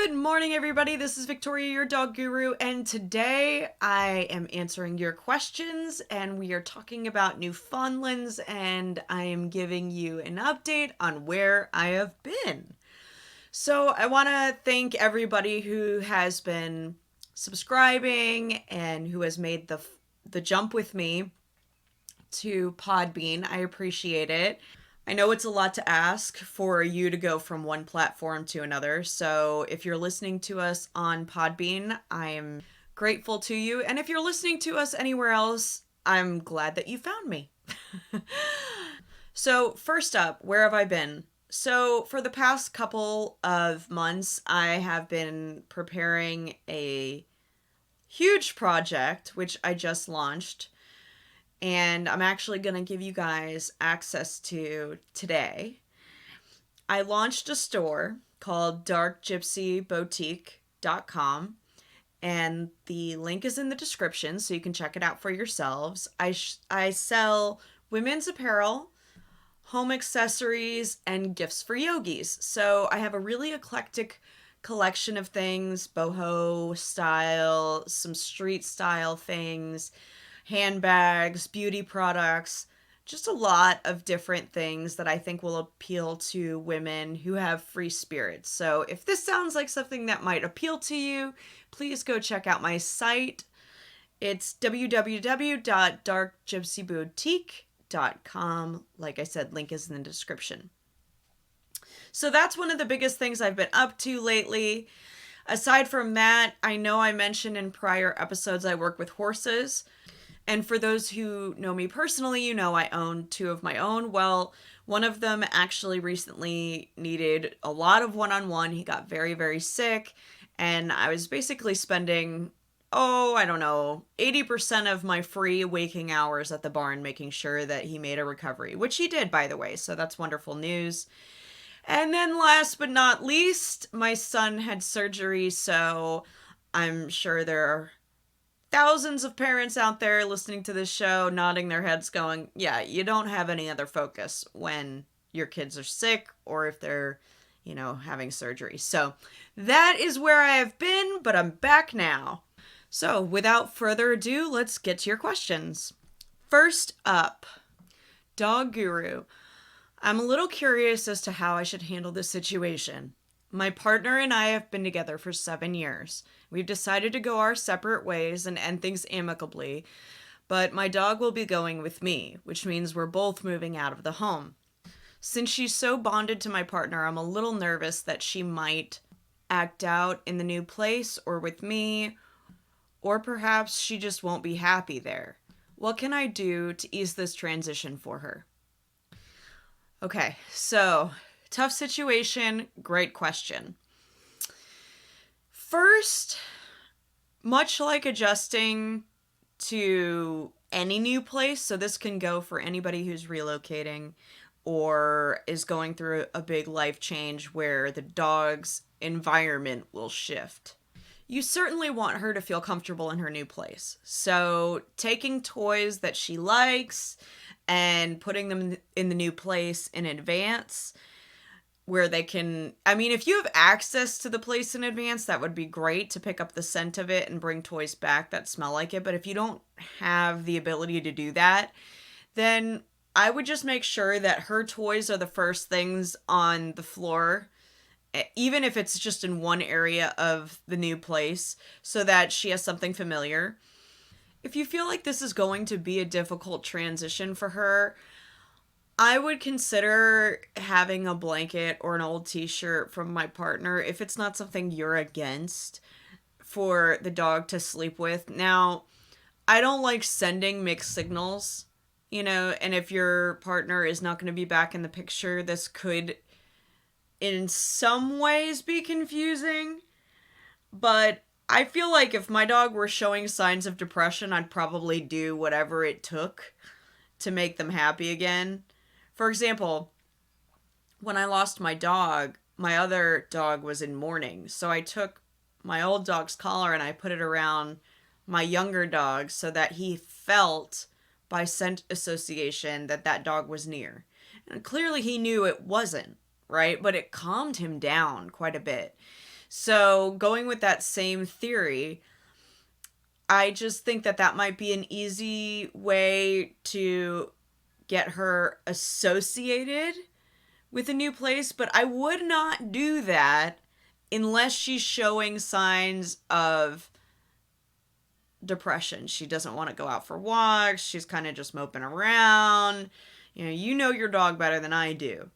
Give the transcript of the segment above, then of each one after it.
Good morning, everybody. This is Victoria, your dog guru, and today I am answering your questions, and we are talking about Newfoundlands, and I am giving you an update on where I have been. So I want to thank everybody who has been subscribing and who has made the jump with me to Podbean. I appreciate it. I know it's a lot to ask for you to go from one platform to another. So if you're listening to us on Podbean, I am grateful to you. And if you're listening to us anywhere else, I'm glad that you found me. So, first up, where have I been? So, for the past couple of months, I have been preparing a huge project, which I just launched. And I'm actually going to give you guys access to today. I launched a store called darkgypsyboutique.com, and the link is in the description so you can check it out for yourselves. I sell women's apparel, home accessories, and gifts for yogis. So I have a really eclectic collection of things, boho style, some street style things, handbags, beauty products, just a lot of different things that I think will appeal to women who have free spirits. So if this sounds like something that might appeal to you, please go check out my site. It's www.darkgypsyboutique.com. Like I said, link is in the description. So that's one of the biggest things I've been up to lately. Aside from that, I know I mentioned in prior episodes I work with horses. And for those who know me personally, you know I own two of my own. Well, one of them actually recently needed a lot of one-on-one. He got very, very sick. And I was basically spending, 80% of my free waking hours at the barn making sure that he made a recovery, which he did, by the way. So that's wonderful news. And then last but not least, my son had surgery. So I'm sure there are thousands of parents out there listening to this show, nodding their heads going, yeah, you don't have any other focus when your kids are sick or if they're, having surgery. So that is where I have been, but I'm back now. So without further ado, let's get to your questions. First up, Dog Guru. I'm a little curious as to how I should handle this situation. My partner and I have been together for 7 years. We've decided to go our separate ways and end things amicably, but my dog will be going with me, which means we're both moving out of the home. Since she's so bonded to my partner, I'm a little nervous that she might act out in the new place or with me, or perhaps she just won't be happy there. What can I do to ease this transition for her? Okay, so tough situation, great question. First, much like adjusting to any new place, so this can go for anybody who's relocating or is going through a big life change where the dog's environment will shift. You certainly want her to feel comfortable in her new place. So taking toys that she likes and putting them in the new place in advance where they can, if you have access to the place in advance, that would be great to pick up the scent of it and bring toys back that smell like it. But if you don't have the ability to do that, then I would just make sure that her toys are the first things on the floor, even if it's just in one area of the new place, so that she has something familiar. If you feel like this is going to be a difficult transition for her, I would consider having a blanket or an old t-shirt from my partner if it's not something you're against for the dog to sleep with. Now, I don't like sending mixed signals, and if your partner is not going to be back in the picture, this could in some ways be confusing. But I feel like if my dog were showing signs of depression, I'd probably do whatever it took to make them happy again. For example, when I lost my dog, my other dog was in mourning. So I took my old dog's collar and I put it around my younger dog so that he felt by scent association that dog was near. And clearly he knew it wasn't, right? But it calmed him down quite a bit. So, going with that same theory, I just think that that might be an easy way to get her associated with a new place, but I would not do that unless she's showing signs of depression. She doesn't want to go out for walks. She's kind of just moping around. You know your dog better than I do.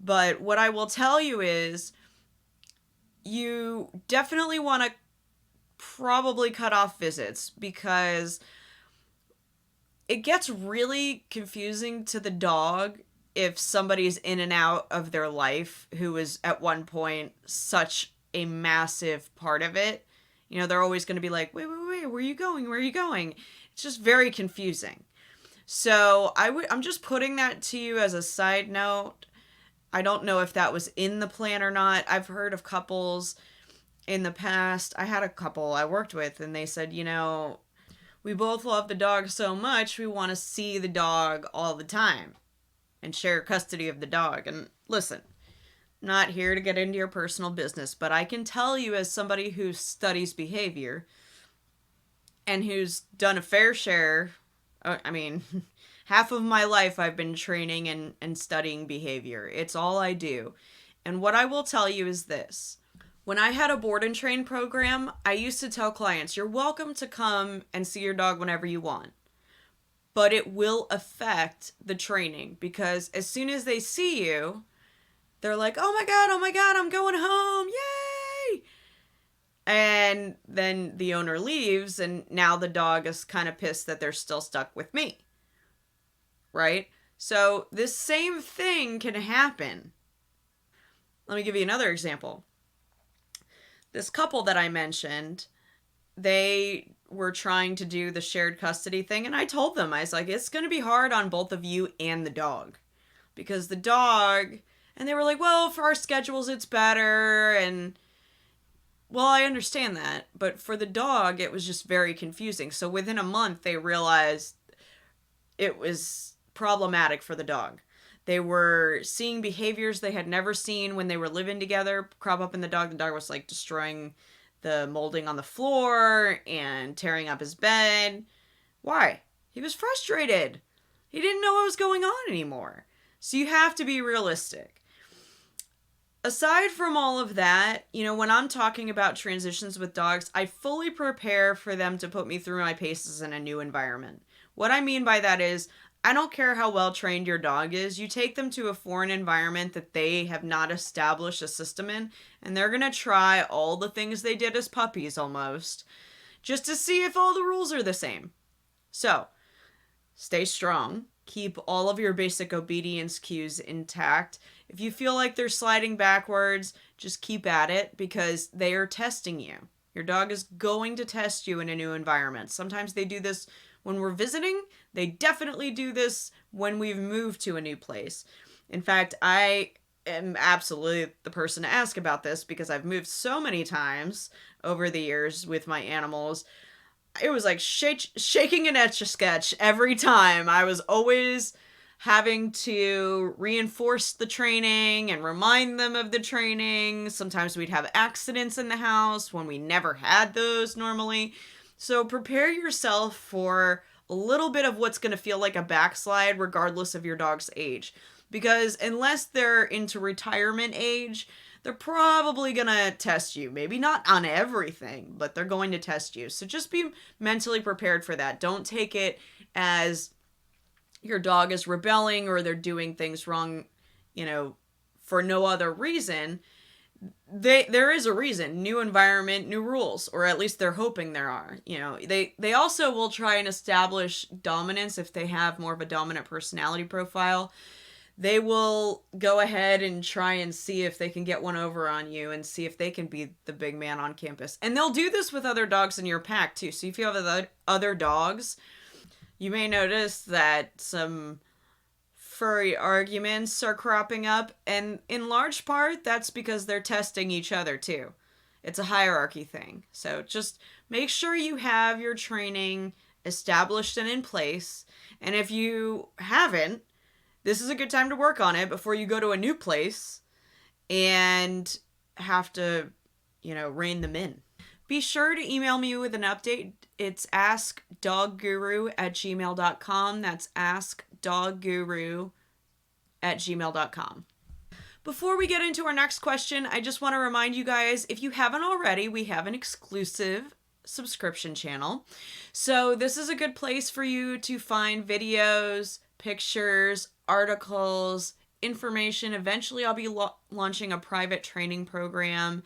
But what I will tell you is you definitely want to probably cut off visits, because it gets really confusing to the dog if somebody's in and out of their life who was at one point such a massive part of it. They're always going to be like, wait, where are you going? Where are you going? It's just very confusing. So I'm just putting that to you as a side note. I don't know if that was in the plan or not. I've heard of couples in the past. I had a couple I worked with, and they said, we both love the dog so much, we want to see the dog all the time and share custody of the dog. And listen, not here to get into your personal business, but I can tell you, as somebody who studies behavior and who's done a fair share, half of my life I've been training and studying behavior. It's all I do. And what I will tell you is this. When I had a board and train program, I used to tell clients, you're welcome to come and see your dog whenever you want. But it will affect the training, because as soon as they see you, they're like, oh my God, I'm going home. Yay! And then the owner leaves, and now the dog is kind of pissed that they're still stuck with me. Right? So this same thing can happen. Let me give you another example. This couple that I mentioned, they were trying to do the shared custody thing, and I told them, I was like, it's going to be hard on both of you and the dog, because the dog, and they were like, well, for our schedules it's better, and well, I understand that, but for the dog it was just very confusing. So within a month they realized it was problematic for the dog. They were seeing behaviors they had never seen when they were living together crop up in the dog. The dog was like destroying the molding on the floor and tearing up his bed. Why? He was frustrated. He didn't know what was going on anymore. So you have to be realistic. Aside from all of that, when I'm talking about transitions with dogs, I fully prepare for them to put me through my paces in a new environment. What I mean by that is, I don't care how well trained your dog is. You take them to a foreign environment that they have not established a system in, and they're going to try all the things they did as puppies almost, just to see if all the rules are the same. So, stay strong. Keep all of your basic obedience cues intact. If you feel like they're sliding backwards, just keep at it, because they are testing you. Your dog is going to test you in a new environment. Sometimes they do this when we're visiting. They definitely do this when we've moved to a new place. In fact, I am absolutely the person to ask about this, because I've moved so many times over the years with my animals. It was like shaking an Etch-a-Sketch every time. I was always having to reinforce the training and remind them of the training. Sometimes we'd have accidents in the house when we never had those normally. So prepare yourself for a little bit of what's going to feel like a backslide regardless of your dog's age. Because unless they're into retirement age, they're probably going to test you. Maybe not on everything, but they're going to test you. So just be mentally prepared for that. Don't take it as your dog is rebelling or they're doing things wrong, for no other reason. There is a reason. New environment, new rules, or at least they're hoping there are. They also will try and establish dominance if they have more of a dominant personality profile. They will go ahead and try and see if they can get one over on you and see if they can be the big man on campus. And they'll do this with other dogs in your pack too. So if you have other dogs, you may notice that some furry arguments are cropping up, and in large part that's because they're testing each other too. It's a hierarchy thing. So just make sure you have your training established and in place, and if you haven't, this is a good time to work on it before you go to a new place and have to rein them in. Be sure to email me with an update. It's askdogguru@gmail.com. That's askdogguru@gmail.com. Before we get into our next question, I just want to remind you guys, if you haven't already, we have an exclusive subscription channel. So this is a good place for you to find videos, pictures, articles, information. Eventually, I'll be launching a private training program,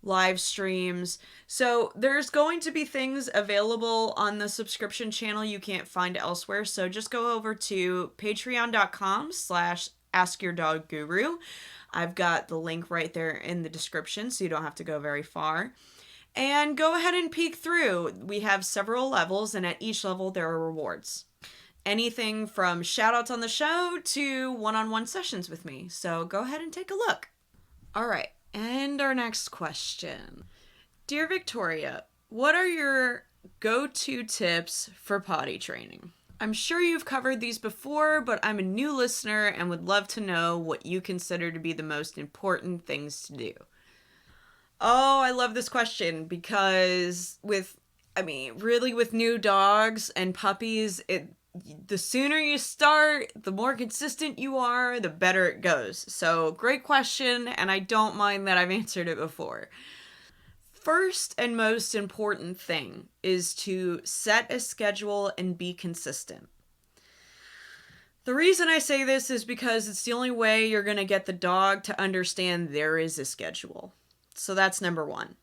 live streams. So there's going to be things available on the subscription channel you can't find elsewhere. So just go over to patreon.com/askyourdogguru. I've got the link right there in the description, so you don't have to go very far. And go ahead and peek through. We have several levels, and at each level there are rewards. Anything from shout-outs on the show to one-on-one sessions with me. So go ahead and take a look. All right, and our next question. Dear Victoria, what are your go-to tips for potty training? I'm sure you've covered these before, but I'm a new listener and would love to know what you consider to be the most important things to do. Oh, I love this question because with new dogs and puppies, the sooner you start, the more consistent you are, the better it goes. So, great question, and I don't mind that I've answered it before. First and most important thing is to set a schedule and be consistent. The reason I say this is because it's the only way you're going to get the dog to understand there is a schedule. So that's number one.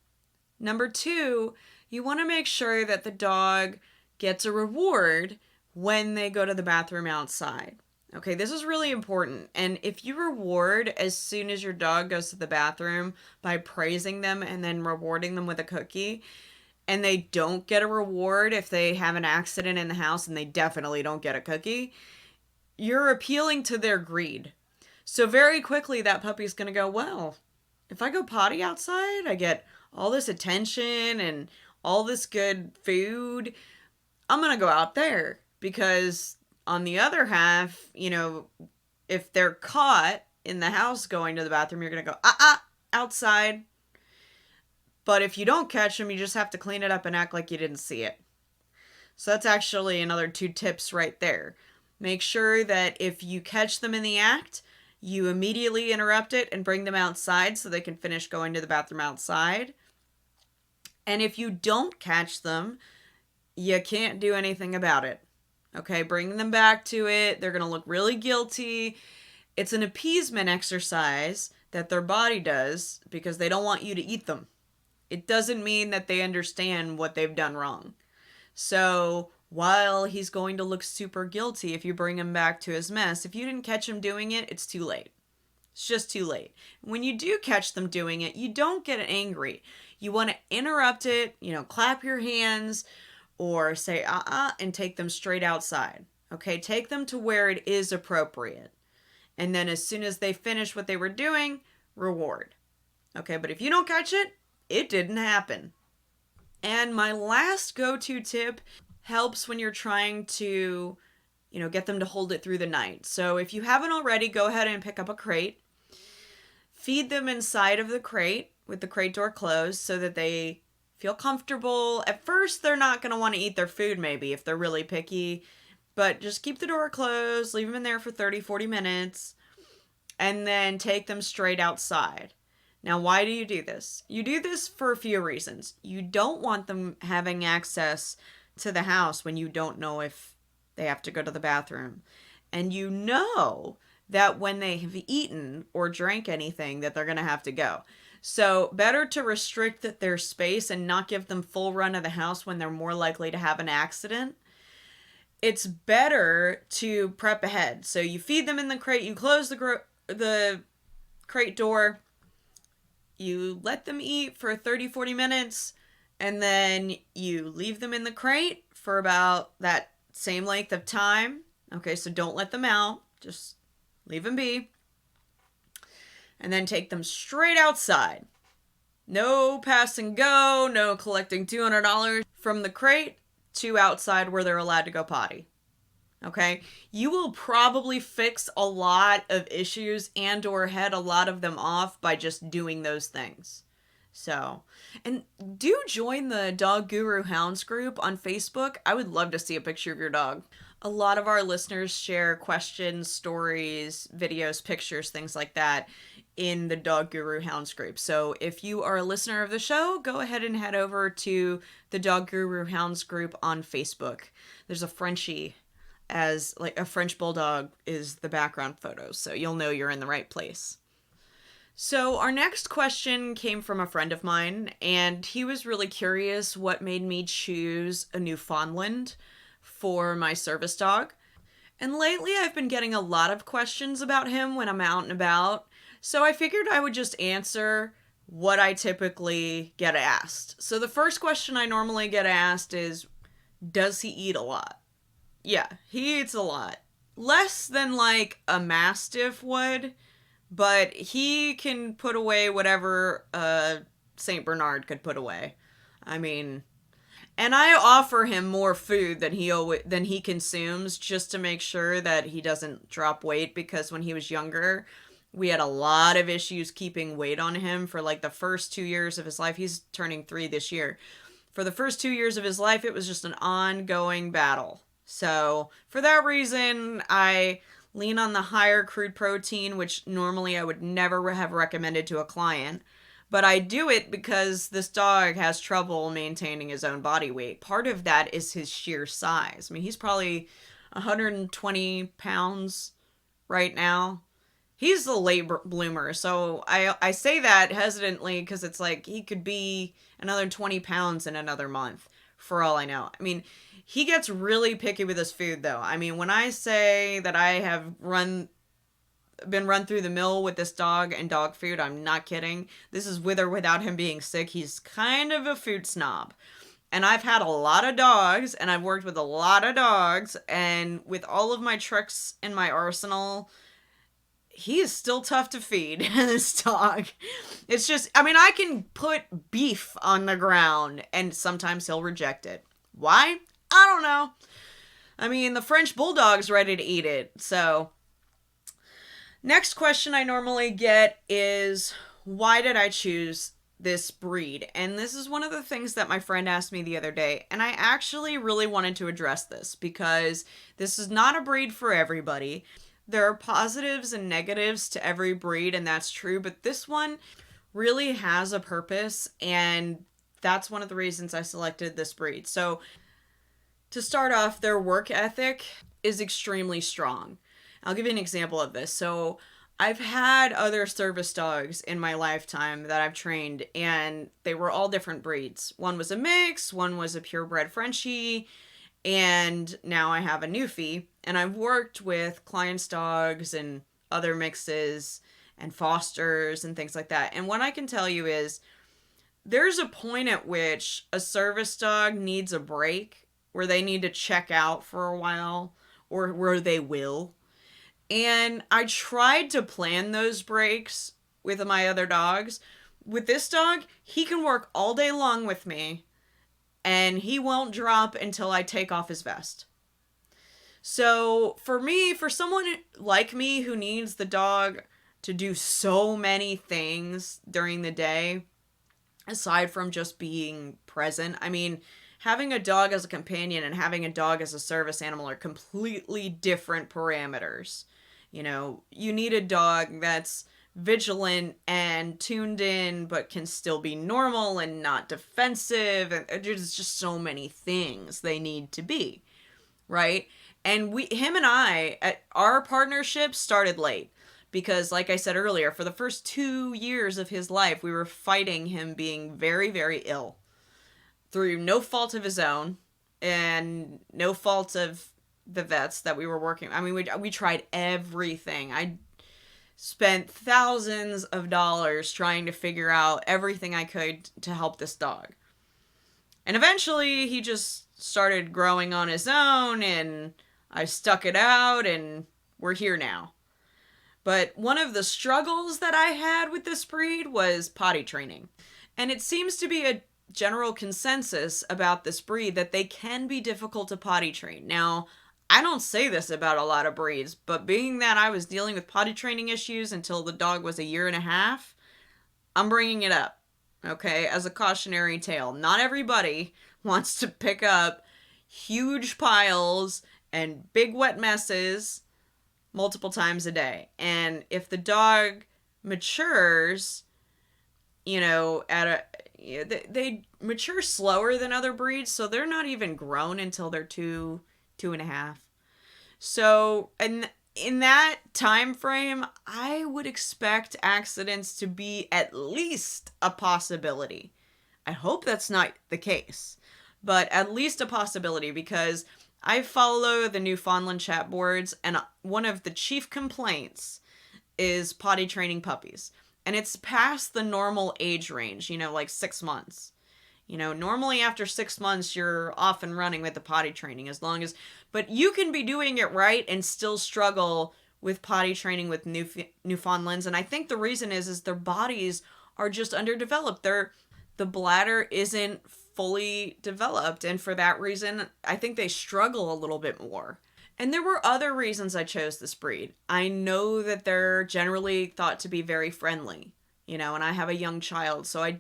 Number two, you want to make sure that the dog gets a reward when they go to the bathroom outside. Okay, this is really important. And if you reward as soon as your dog goes to the bathroom by praising them and then rewarding them with a cookie, and they don't get a reward if they have an accident in the house and they definitely don't get a cookie, you're appealing to their greed. So very quickly that puppy's going to go, well, if I go potty outside, I get all this attention and all this good food. I'm going to go out there because on the other half, if they're caught in the house going to the bathroom, you're going to go, outside. But if you don't catch them, you just have to clean it up and act like you didn't see it. So that's actually another 2 tips right there. Make sure that if you catch them in the act, you immediately interrupt it and bring them outside so they can finish going to the bathroom outside. And if you don't catch them, you can't do anything about it. Okay, bring them back to it. They're going to look really guilty. It's an appeasement exercise that their body does because they don't want you to eat them. It doesn't mean that they understand what they've done wrong. So while he's going to look super guilty if you bring him back to his mess, if you didn't catch him doing it, it's too late. It's just too late. When you do catch them doing it, you don't get angry. You want to interrupt it, clap your hands, or say, and take them straight outside. Okay, take them to where it is appropriate. And then as soon as they finish what they were doing, reward. Okay, but if you don't catch it, it didn't happen. And my last go-to tip helps when you're trying to, get them to hold it through the night. So if you haven't already, go ahead and pick up a crate. Feed them inside of the crate with the crate door closed so that they feel comfortable. At first, they're not going to want to eat their food maybe if they're really picky, but just keep the door closed, leave them in there for 30, 40 minutes, and then take them straight outside. Now, why do you do this? You do this for a few reasons. You don't want them having access to the house when you don't know if they have to go to the bathroom. And you know that when they have eaten or drank anything that they're going to have to go. So better to restrict their space and not give them full run of the house when they're more likely to have an accident. It's better to prep ahead. So you feed them in the crate, you close the crate door, you let them eat for 30, 40 minutes, and then you leave them in the crate for about that same length of time. Okay, so don't let them out. Just leave them be. And then take them straight outside. No pass and go, no collecting $200 from the crate to outside where they're allowed to go potty. Okay? You will probably fix a lot of issues and or head a lot of them off by just doing those things. So, and do join the Dog Guru Hounds group on Facebook. I would love to see a picture of your dog. A lot of our listeners share questions, stories, videos, pictures, things like that in the Dog Guru Hounds group. So if you are a listener of the show, go ahead and head over to the Dog Guru Hounds group on Facebook. There's a Frenchie, as like a French bulldog is the background photo, so you'll know you're in the right place. So, our next question came from a friend of mine, and he was really curious what made me choose a Newfoundland for my service dog. And lately, I've been getting a lot of questions about him when I'm out and about, so I figured I would just answer what I typically get asked. So, the first question I normally get asked is, does he eat a lot? Yeah, he eats a lot. Less than like a Mastiff would, but he can put away whatever St. Bernard could put away. I mean, and I offer him more food than he consumes just to make sure that he doesn't drop weight, because when he was younger, we had a lot of issues keeping weight on him for like the first 2 years of his life. He's turning 3 this year. For the first 2 years of his life, it was just an ongoing battle. So, for that reason, I lean on the higher crude protein, which normally I would never have recommended to a client. But I do it because this dog has trouble maintaining his own body weight. Part of that is his sheer size. I mean, he's probably 120 pounds right now. He's a late bloomer, so I say that hesitantly because it's like he could be another 20 pounds in another month, for all I know. I mean, he gets really picky with his food, though. I mean, when I say that I have been run through the mill with this dog and dog food, I'm not kidding. This is with or without him being sick. He's kind of a food snob. And I've had a lot of dogs, and I've worked with a lot of dogs, and with all of my tricks in my arsenal, he is still tough to feed, this dog. It's just, I mean, I can put beef on the ground, and sometimes he'll reject it. Why? I don't know. I mean, the French Bulldog's ready to eat it, so. Next question I normally get is, why did I choose this breed? And this is one of the things that my friend asked me the other day, and I actually really wanted to address this because this is not a breed for everybody. There are positives and negatives to every breed, and that's true, but this one really has a purpose, and that's one of the reasons I selected this breed. So, to start off, their work ethic is extremely strong. I'll give you an example of this. So, I've had other service dogs in my lifetime that I've trained, and they were all different breeds. One was a mix, one was a purebred Frenchie, and now I have a Newfie. And I've worked with clients' dogs and other mixes and fosters and things like that. And what I can tell you is there's a point at which a service dog needs a break, where they need to check out for a while, or where they will. And I tried to plan those breaks with my other dogs. With this dog, he can work all day long with me, and he won't drop until I take off his vest. So for me, for someone like me who needs the dog to do so many things during the day, aside from just being present, I mean, having a dog as a companion and having a dog as a service animal are completely different parameters. You know, you need a dog that's vigilant and tuned in, but can still be normal and not defensive. And there's just so many things they need to be, right? And him and I, our partnership started late because, like I said earlier, for the first 2 years of his life, we were fighting him being very, very ill through no fault of his own and no fault of the vets that we were working. I mean, we tried everything. I spent thousands of dollars trying to figure out everything I could to help this dog. And eventually he just started growing on his own, and I stuck it out, and we're here now. But one of the struggles that I had with this breed was potty training. And it seems to be a general consensus about this breed that they can be difficult to potty train. Now, I don't say this about a lot of breeds, but being that I was dealing with potty training issues until the dog was 1.5 years, I'm bringing it up. Okay, as a cautionary tale, not everybody wants to pick up huge piles and big wet messes multiple times a day. And if the dog matures, at they mature slower than other breeds, so they're not even grown until they're 2.5. So, and in that time frame, I would expect accidents to be at least a possibility. I hope that's not the case, but at least a possibility, because I follow the Newfoundland chat boards, and one of the chief complaints is potty training puppies. And it's past the normal age range, like 6 months. Normally after 6 months, you're off and running with the potty training, but you can be doing it right and still struggle with potty training with Newfoundlands. And I think the reason is their bodies are just underdeveloped. The bladder isn't fully developed. And for that reason, I think they struggle a little bit more. And there were other reasons I chose this breed. I know that they're generally thought to be very friendly, and I have a young child, so I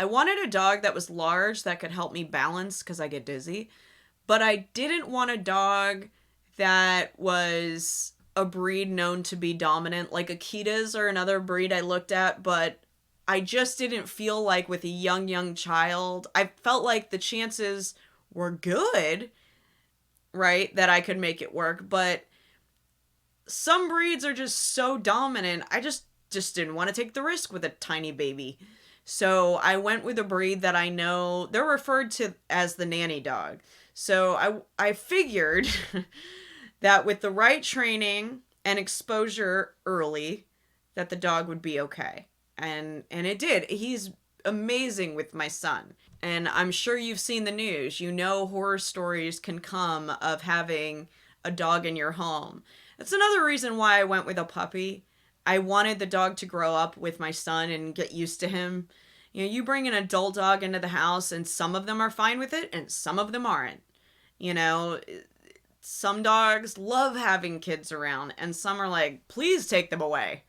wanted a dog that was large that could help me balance because I get dizzy, but I didn't want a dog that was a breed known to be dominant, like Akitas or another breed I looked at, but I just didn't feel like with a young child, I felt like the chances were good, right, that I could make it work, but some breeds are just so dominant, I just didn't want to take the risk with a tiny baby. So I went with a breed that I know they're referred to as the nanny dog. So I figured that with the right training and exposure early, that the dog would be okay. And it did. He's amazing with my son. And I'm sure you've seen the news. Horror stories can come of having a dog in your home. That's another reason why I went with a puppy. I wanted the dog to grow up with my son and get used to him. You bring an adult dog into the house and some of them are fine with it and some of them aren't. Some dogs love having kids around and some are like, please take them away.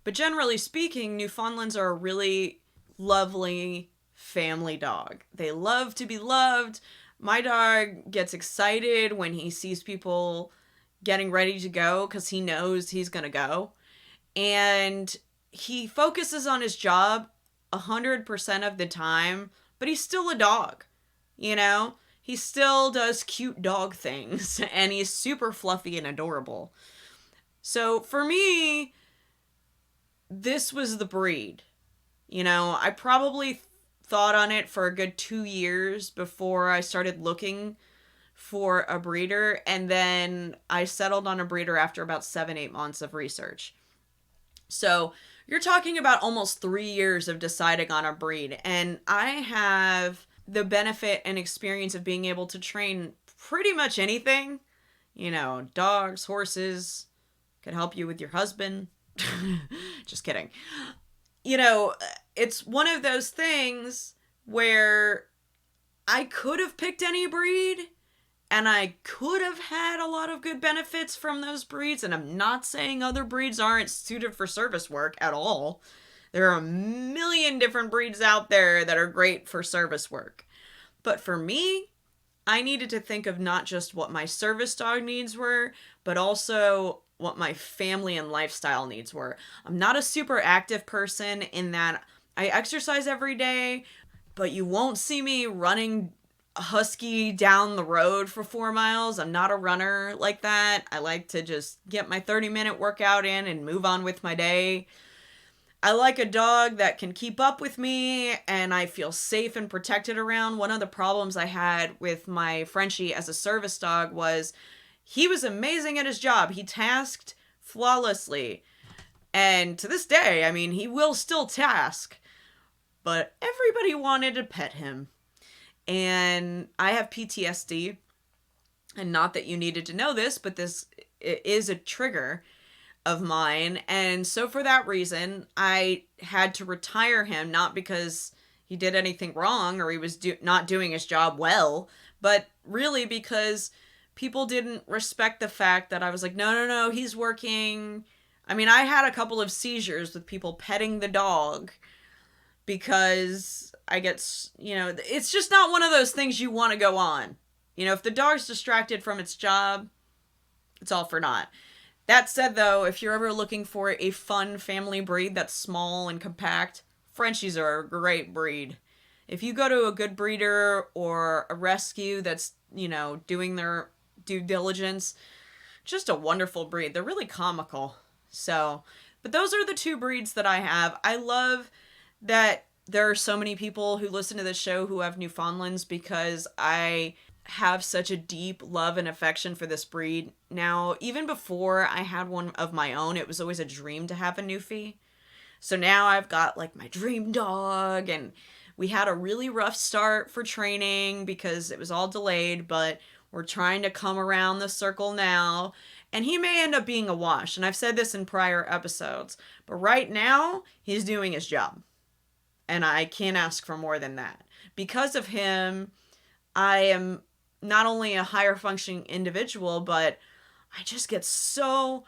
But generally speaking, Newfoundlands are a really lovely family dog. They love to be loved. My dog gets excited when he sees people getting ready to go because he knows he's going to go. And he focuses on his job 100% of the time, but he's still a dog, He still does cute dog things, and he's super fluffy and adorable. So for me, this was the breed. I probably thought on it for a good 2 years before I started looking for a breeder, and then I settled on a breeder after about 7-8 months of research. So you're talking about almost 3 years of deciding on a breed, and I have the benefit and experience of being able to train pretty much anything. Dogs, horses, could help you with your husband. Just kidding. It's one of those things where I could have picked any breed and I could have had a lot of good benefits from those breeds. And I'm not saying other breeds aren't suited for service work at all. There are a million different breeds out there that are great for service work. But for me, I needed to think of not just what my service dog needs were, but also what my family and lifestyle needs were. I'm not a super active person in that I exercise every day, but you won't see me running a husky down the road for 4 miles. I'm not a runner like that. I like to just get my 30-minute workout in and move on with my day. I like a dog that can keep up with me and I feel safe and protected around. One of the problems I had with my Frenchie as a service dog was he was amazing at his job. He tasked flawlessly. And to this day, he will still task. But everybody wanted to pet him. And I have PTSD. And not that you needed to know this, but this is a trigger of mine. And so for that reason, I had to retire him, not because he did anything wrong or he was not doing his job well, but really because people didn't respect the fact that I was like, no, he's working. I had a couple of seizures with people petting the dog because it's just not one of those things you want to go on. If the dog's distracted from its job, it's all for naught. That said, though, if you're ever looking for a fun family breed that's small and compact, Frenchies are a great breed. If you go to a good breeder or a rescue that's, doing their due diligence, just a wonderful breed. They're really comical. But those are the two breeds that I have. I love that there are so many people who listen to this show who have Newfoundlands because I have such a deep love and affection for this breed. Now, even before I had one of my own, it was always a dream to have a Newfie. So now I've got like my dream dog, and we had a really rough start for training because it was all delayed, but we're trying to come around the circle now. And he may end up being a wash, and I've said this in prior episodes, but right now he's doing his job. And I can't ask for more than that. Because of him, I am not only a higher functioning individual, but I just get I'm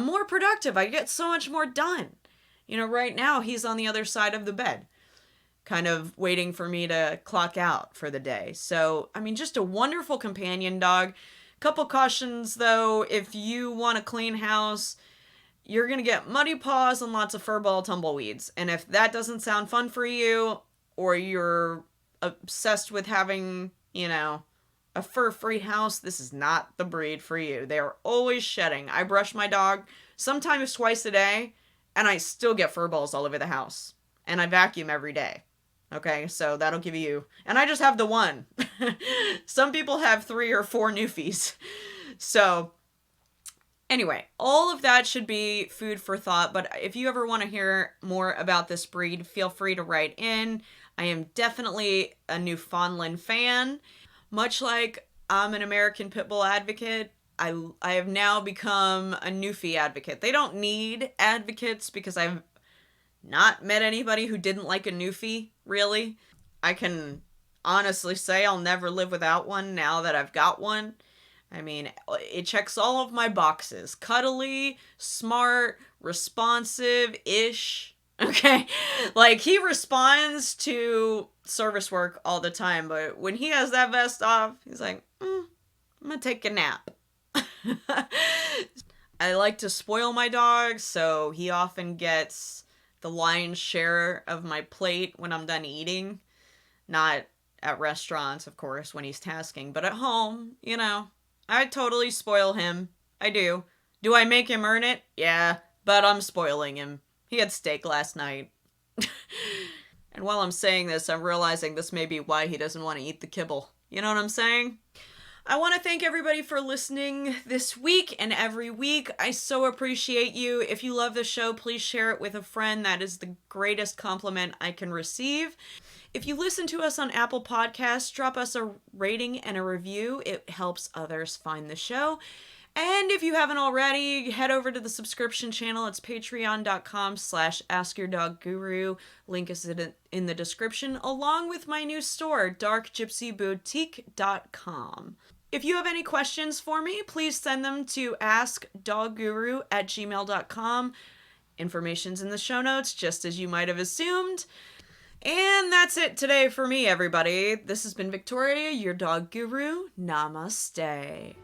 more productive. I get so much more done. Right now he's on the other side of the bed, kind of waiting for me to clock out for the day. So, just a wonderful companion dog. Couple cautions though, if you want a clean house, you're going to get muddy paws and lots of furball tumbleweeds. And if that doesn't sound fun for you, or you're obsessed with having, a fur-free house, this is not the breed for you. They are always shedding. I brush my dog sometimes twice a day, and I still get fur balls all over the house. And I vacuum every day. Okay, so that'll give you... And I just have the one. Some people have 3 or 4 Newfies. So, anyway, all of that should be food for thought. But if you ever want to hear more about this breed, feel free to write in. I am definitely a Newfoundland fan. Much like I'm an American Pit Bull advocate, I have now become a Newfie advocate. They don't need advocates because I've not met anybody who didn't like a Newfie, really. I can honestly say I'll never live without one now that I've got one. It checks all of my boxes. Cuddly, smart, responsive-ish. Okay? Like, he responds to service work all the time, but when he has that vest off, he's like, I'm gonna take a nap. I like to spoil my dog, so he often gets the lion's share of my plate when I'm done eating. Not at restaurants, of course, when he's tasking, but at home, I totally spoil him. I do. Do I make him earn it? Yeah, but I'm spoiling him. He had steak last night. And while I'm saying this, I'm realizing this may be why he doesn't want to eat the kibble. You know what I'm saying? I want to thank everybody for listening this week and every week. I so appreciate you. If you love the show, please share it with a friend. That is the greatest compliment I can receive. If you listen to us on Apple Podcasts, drop us a rating and a review. It helps others find the show. And if you haven't already, head over to the subscription channel. It's patreon.com/askyourdog.guru. Link is in the description, along with my new store, darkgypsyboutique.com. If you have any questions for me, please send them to askdogguru@gmail.com. Information's in the show notes, just as you might have assumed. And that's it today for me, everybody. This has been Victoria, your dog guru. Namaste.